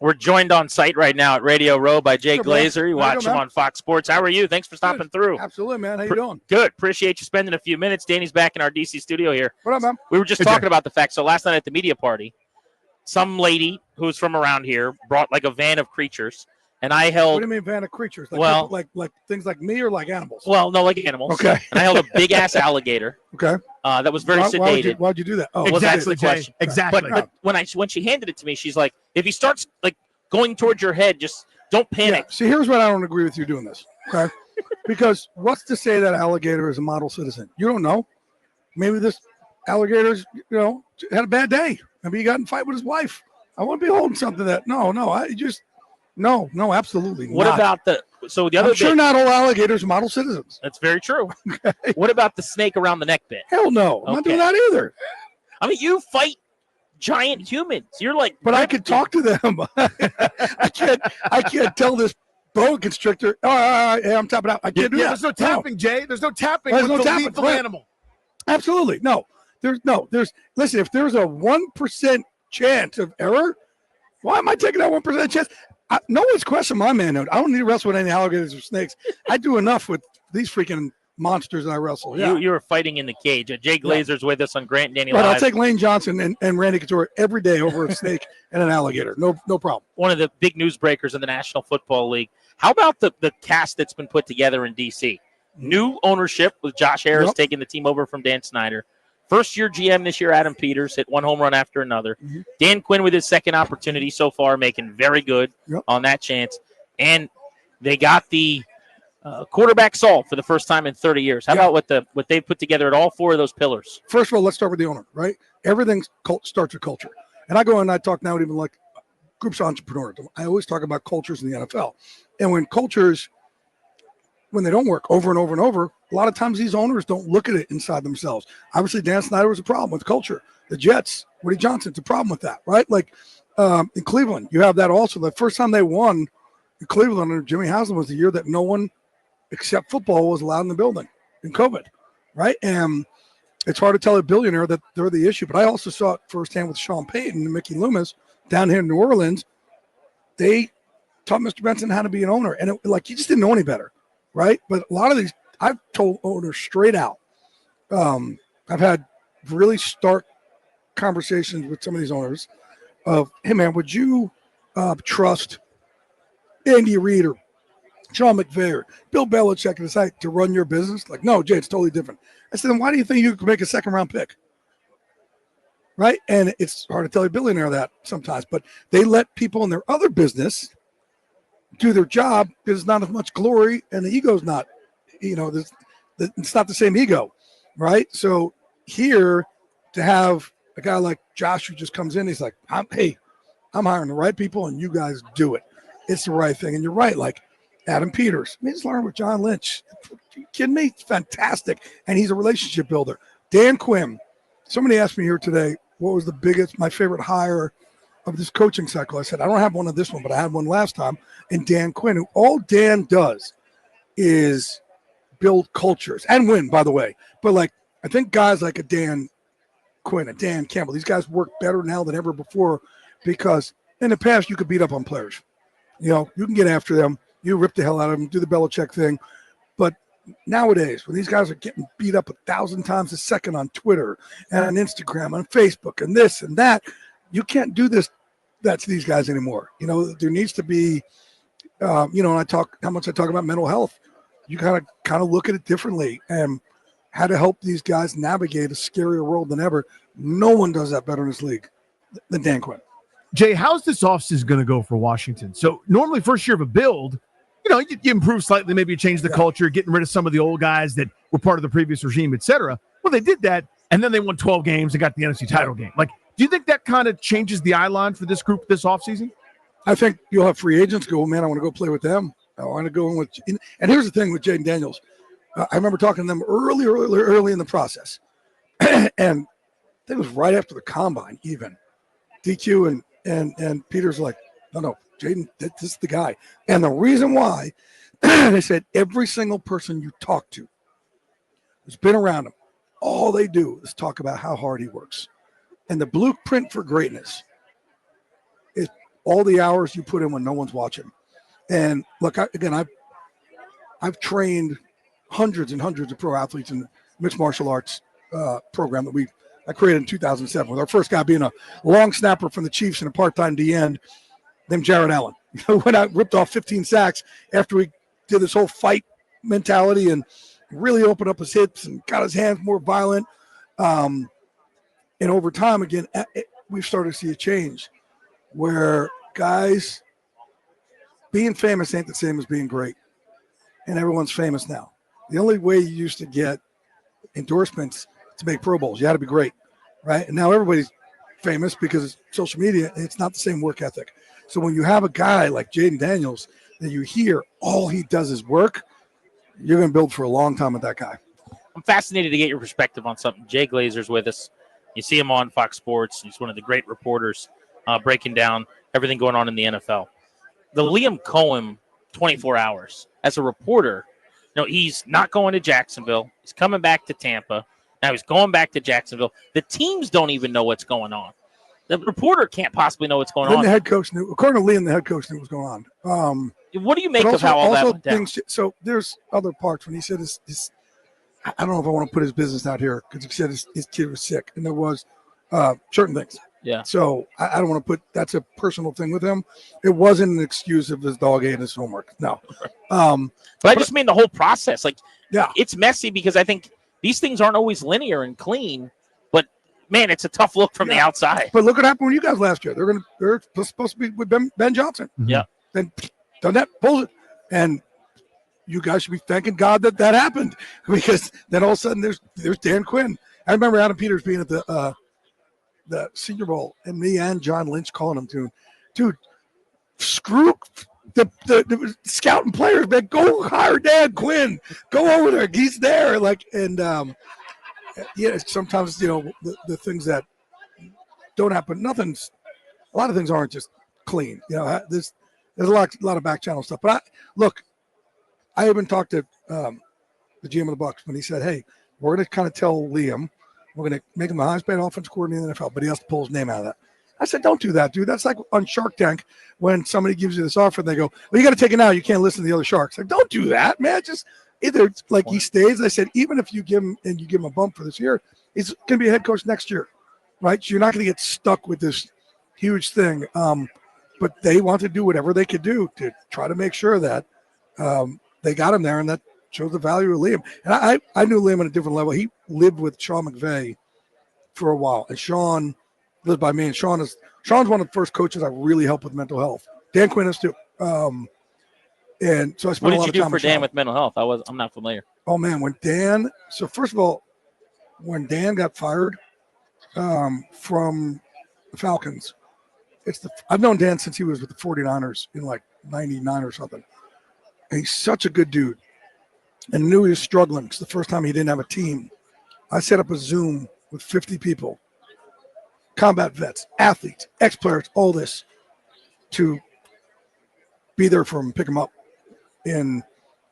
We're joined on site right now at Radio Row by Jay Glazer. You watch him man? on Fox Sports. How are you? Thanks for stopping through. Absolutely, man. How you doing? Good. Appreciate you spending a few minutes. Danny's back in our D.C. studio here. What up, man? We were just talking about the fact. So last night at the media party, some lady who's from around here brought like a van of creatures, and I held. What do you mean van of creatures? Like, well, like things like me or like animals? Well, no, like animals. Okay. And I held a big ass alligator. Okay. That was very sedated. Why'd you do that? Oh, well, that's the question. Exactly. But when she handed it to me, she's like, if he starts like going towards your head, just don't panic. Yeah. See, here's what I don't agree with you doing this. Okay. Because what's to say that alligator is a model citizen? You don't know. Maybe this alligator's, had a bad day. Maybe he got in a fight with his wife. I wouldn't be holding something that no, absolutely what not. About the other I'm sure not all alligators are model citizens. That's very true. Okay. What about the snake around the neck bit? Hell no. I'm not doing that either. I mean, you fight giant humans. You're like, but I could talk to them. I can't tell this boa constrictor, I'm tapping out. I can't do that. There's no tapping, Jay. There's no tapping with the tapping. lethal animal. Absolutely. No. Listen, if there's a 1% chance of error, why am I taking that 1% chance? No one's questioning my manhood. I don't need to wrestle with any alligators or snakes. I do enough with these freaking monsters that I wrestle. Yeah. You were fighting in the cage. Jay Glazer's with us on Grant and Danny Live. I'll take Lane Johnson and Randy Couture every day over a snake and an alligator. No problem. One of the big news breakers in the National Football League. How about the cast that's been put together in D.C.? New ownership with Josh Harris taking the team over from Dan Snyder. First-year GM this year, Adam Peters, hit one home run after another. Mm-hmm. Dan Quinn with his second opportunity so far, making very good on that chance. And they got the quarterback solved for the first time in 30 years. How about what they put together at all four of those pillars? First of all, let's start with the owner, right? Everything starts with culture. And I go and I talk now even like groups of entrepreneurs. I always talk about cultures in the NFL. And when cultures, when they don't work over and over and over, a lot of times these owners don't look at it inside themselves. Obviously, Dan Snyder was a problem with culture. The Jets, Woody Johnson's a problem with that, right? Like in Cleveland, you have that also. The first time they won in Cleveland under Jimmy Haslam was the year that no one except football was allowed in the building in COVID, right? And it's hard to tell a billionaire that they're the issue. But I also saw it firsthand with Sean Payton and Mickey Loomis down here in New Orleans. They taught Mr. Benson how to be an owner. And he just didn't know any better, right? But a lot of these, I've told owners straight out. I've had really stark conversations with some of these owners of, hey, man, would you trust Andy Reid or Sean McVay or Bill Belichick and decide to run your business? Like, no, Jay, it's totally different. I said, then why do you think you could make a second-round pick? Right? And it's hard to tell a billionaire that sometimes, but they let people in their other business do their job because it's not as much glory and the ego's not, it's not the same ego, right? So here to have a guy like Josh who just comes in, he's like, I'm hiring the right people and you guys do it. It's the right thing. And you're right, like Adam Peters. I mean, he's learning with John Lynch. Are you kidding me? It's fantastic. And he's a relationship builder. Dan Quinn. Somebody asked me here today, what was my favorite hire of this coaching cycle? I said, I don't have one of this one, but I had one last time. And Dan Quinn, who all Dan does is build cultures and win, by the way. But I think guys like a Dan Quinn, a Dan Campbell, these guys work better now than ever before because in the past you could beat up on players. You can get after them. You rip the hell out of them, do the Belichick thing. But nowadays, when these guys are getting beat up 1,000 times a second on Twitter and on Instagram, on Facebook, and this and that, you can't do that to these guys anymore. There needs to be, and I talk about mental health. You kind of look at it differently and how to help these guys navigate a scarier world than ever. No one does that better in this league than Dan Quinn. Jay, how's this offseason going to go for Washington? So normally first year of a build, you improve slightly, maybe you change the culture, getting rid of some of the old guys that were part of the previous regime, et cetera. Well, they did that, and then they won 12 games and got the NFC title game. Do you think that kind of changes the eye line for this group this offseason? I think you'll have free agents go, man, I want to go play with them. I want to go in with – and here's the thing with Jayden Daniels. I remember talking to them early in the process. And I think it was right after the combine even. DQ and Peter's like, no, Jayden, this is the guy. And the reason why, they said every single person you talk to who's been around him, all they do is talk about how hard he works. And the blueprint for greatness is all the hours you put in when no one's watching. And look, I've trained hundreds and hundreds of pro athletes in the mixed martial arts program that I created in 2007, with our first guy being a long snapper from the Chiefs and a part-time D end named Jared Allen. When I ripped off 15 sacks after we did this whole fight mentality and really opened up his hips and got his hands more violent. And over time, again, we've started to see a change where guys being famous ain't the same as being great. And everyone's famous now. The only way you used to get endorsements to make Pro Bowls, you had to be great, right? And now everybody's famous because it's social media. It's not the same work ethic. So when you have a guy like Jayden Daniels that you hear all he does is work, you're going to build for a long time with that guy. I'm fascinated to get your perspective on something. Jay Glazer's with us. You see him on Fox Sports. He's one of the great reporters breaking down everything going on in the NFL. The Liam Cohen 24 hours as a reporter, he's not going to Jacksonville. He's coming back to Tampa. Now he's going back to Jacksonville. The teams don't even know what's going on. The reporter can't possibly know what's going on. The head coach knew. According to Liam, the head coach knew what was going on. What do you make of how all that went down? So there's other parts when he said I don't know if I want to put his business out here because he said his kid was sick, and there was certain things. Yeah. So I don't want to that's a personal thing with him. It wasn't an excuse of his dog ate his homework. No. But I just mean the whole process. Yeah, it's messy because I think these things aren't always linear and clean. But man, it's a tough look from the outside. But look what happened with you guys last year. They're supposed to be with Ben Johnson. Mm-hmm. Yeah. Then done that, pulls it, and you guys should be thanking God that happened, because then all of a sudden there's Dan Quinn. I remember Adam Peters being at the Senior Bowl, and me and John Lynch calling him to, dude, screw the scouting players, man. Go hire Dan Quinn. Go over there. He's there. Sometimes the things that don't happen. A lot of things aren't just clean. There's a lot of back channel stuff. But I even talked to the GM of the Bucs when he said, "Hey, we're going to kind of tell Liam, we're going to make him the highest paid offensive coordinator in the NFL, but he has to pull his name out of that." I said, "Don't do that, dude. That's like on Shark Tank when somebody gives you this offer and they go, well, you got to take it now. You can't listen to the other sharks." Like, don't do that, man. Just either he stays. I said, even if you give him a bump for this year, he's going to be a head coach next year, right? So you're not going to get stuck with this huge thing. But they want to do whatever they could do to try to make sure that they got him there, and that shows the value of Liam. And I knew Liam on a different level. He lived with Sean McVay for a while, and Sean lives by me. And Sean's one of the first coaches I really helped with mental health. Dan Quinn is too. And so I spent a lot of time. What did you do for Dan with mental health? I'm not familiar. Oh man, so first of all, when Dan got fired from the Falcons, I've known Dan since he was with the 49ers in like 99 or something. And he's such a good dude, and knew he was struggling because the first time he didn't have a team. I set up a Zoom with 50 people, combat vets, athletes, ex-players, all this, to be there for him, pick him up in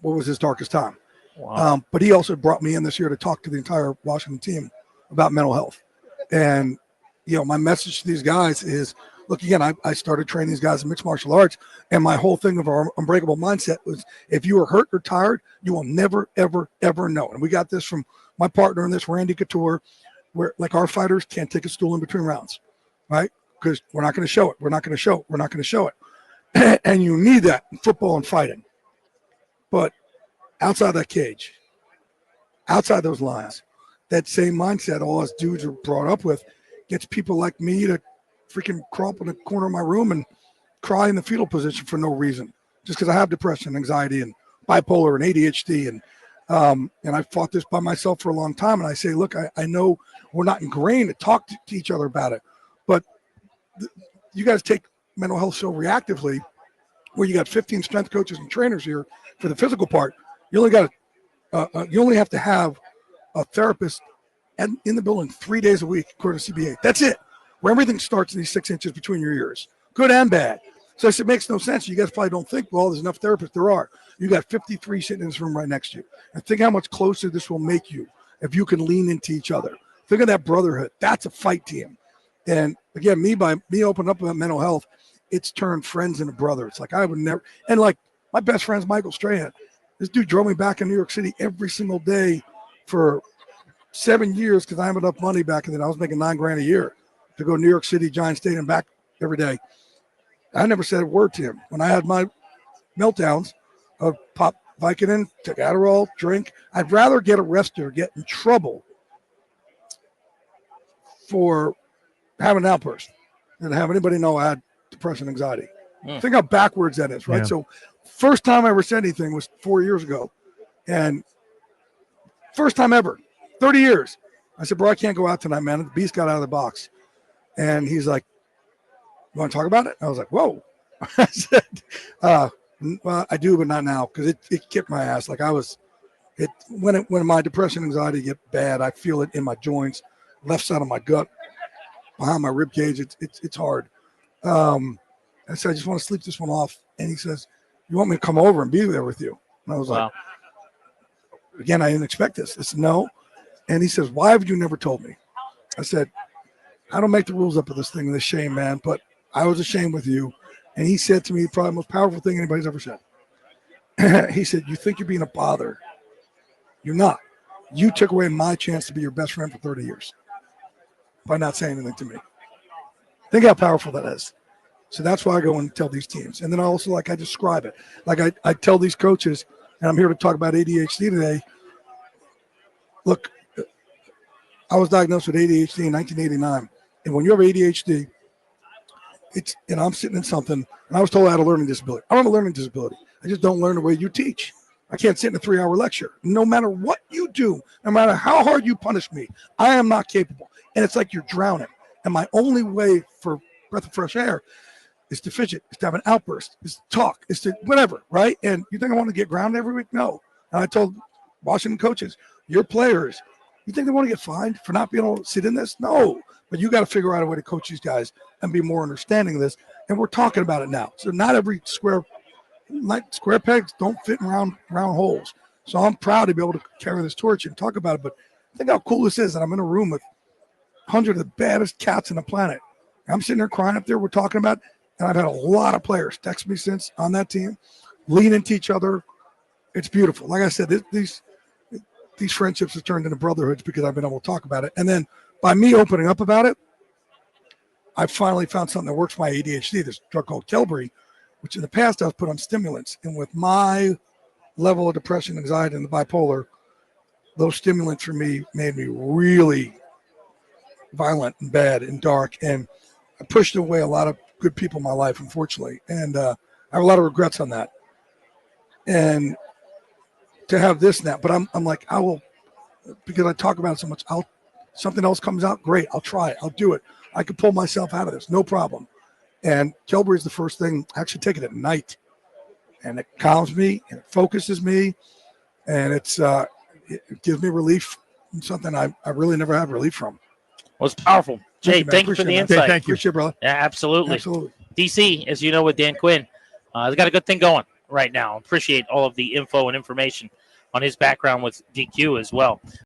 what was his darkest time. Wow. But he also brought me in this year to talk to the entire Washington team about mental health. And, my message to these guys is, look, again, I started training these guys in mixed martial arts, and my whole thing of our unbreakable mindset was, if you are hurt or tired, you will never, ever, ever know. And we got this from my partner in this, Randy Couture, where our fighters can't take a stool in between rounds, right? Because we're not going to show it. We're not going to show it. We're not going to show it. And you need that in football and fighting. But outside that cage, outside those lines, that same mindset all us dudes are brought up with gets people like me to freaking crawl up in the corner of my room and cry in the fetal position for no reason, just because I have depression, anxiety, and bipolar and ADHD. And I fought this by myself for a long time. And I say, look, I know we're not ingrained to talk to each other about it, but you guys take mental health so reactively, where you got 15 strength coaches and trainers here for the physical part. You only have to have a therapist in the building 3 days a week, according to CBA. That's it. Where everything starts in these 6 inches between your ears, good and bad. So I said, it makes no sense. You guys probably don't think, well, there's enough therapists. There are. You got 53 sitting in this room right next to you. And think how much closer this will make you if you can lean into each other. Think of that brotherhood. That's a fight team. And again, me opening up about mental health, it's turned friends into brothers. Like I would never, and like my best friend's Michael Strahan. This dude drove me back in New York City every single day for 7 years because I had enough money back then. I was making $9,000 a year to go to New York City, Giant Stadium, back every day. I never said a word to him. When I had my meltdowns, I would pop Vicodin, take Adderall, drink. I'd rather get arrested or get in trouble for having an outburst than have anybody know I had depression, anxiety. Think how backwards that is, right? Yeah. So first time I ever said anything was 4 years ago. And first time ever, 30 years. I said, bro, I can't go out tonight, man. The beast got out of the box. And he's like, you want to talk about it? I was like, whoa. I said, well, I do, but not now, because it kicked my ass. Like when my depression, anxiety get bad, I feel it in my joints, left side of my gut, behind my rib cage. It's hard. I said, I just want to sleep this one off. And he says, you want me to come over and be there with you? And I was like, again, I didn't expect this. I said, no. And he says, why have you never told me? I said, I don't make the rules up of this thing, this shame, man, but I was ashamed with you. And he said to me, probably the most powerful thing anybody's ever said. He said, you think you're being a bother. You're not. You took away my chance to be your best friend for 30 years by not saying anything to me. Think how powerful that is. So that's why I go and tell these teams. And then also, I describe it. Like I tell these coaches, and I'm here to talk about ADHD today. Look, I was diagnosed with ADHD in 1989. And when you have ADHD, I'm sitting in something, and I was told I had a learning disability. I don't have a learning disability. I just don't learn the way you teach. I can't sit in a 3-hour lecture. No matter what you do, no matter how hard you punish me, I am not capable. And it's like you're drowning. And my only way for breath of fresh air is to fidget, is to have an outburst, is to talk, is to whatever, right? And you think I want to get grounded every week? No. And I told Washington coaches, your players, you think they want to get fined for not being able to sit in this? No. But you got to figure out a way to coach these guys and be more understanding of this. And we're talking about it now. So not every square pegs don't fit in round holes. So I'm proud to be able to carry this torch and talk about it. But think how cool this is that I'm in a room with 100 of the baddest cats on the planet. I'm sitting there crying up there. We're talking about, and I've had a lot of players text me since on that team, lean into each other. It's beautiful. Like I said, these friendships have turned into brotherhoods because I've been able to talk about it. And then by me opening up about it, I finally found something that works for my ADHD. This drug called Qelbree, which in the past I was put on stimulants. And with my level of depression, anxiety, and the bipolar, those stimulants for me made me really violent and bad and dark. And I pushed away a lot of good people in my life, unfortunately. And I have a lot of regrets on that. And to have this now, but I'm like, I will, because I talk about it so much, something else comes out, great, I'll try it, I'll do it. I could pull myself out of this, no problem. And Qelbree is the first thing. I actually take it at night, and it calms me and it focuses me, and it gives me relief from something I really never had relief from. Well, it's powerful. Jay, thank you for the insight. Thank you. Appreciate it, brother. Yeah, absolutely. Absolutely. DC, as you know, with Dan Quinn, has got a good thing going right now. Appreciate all of the info and information on his background with DQ as well.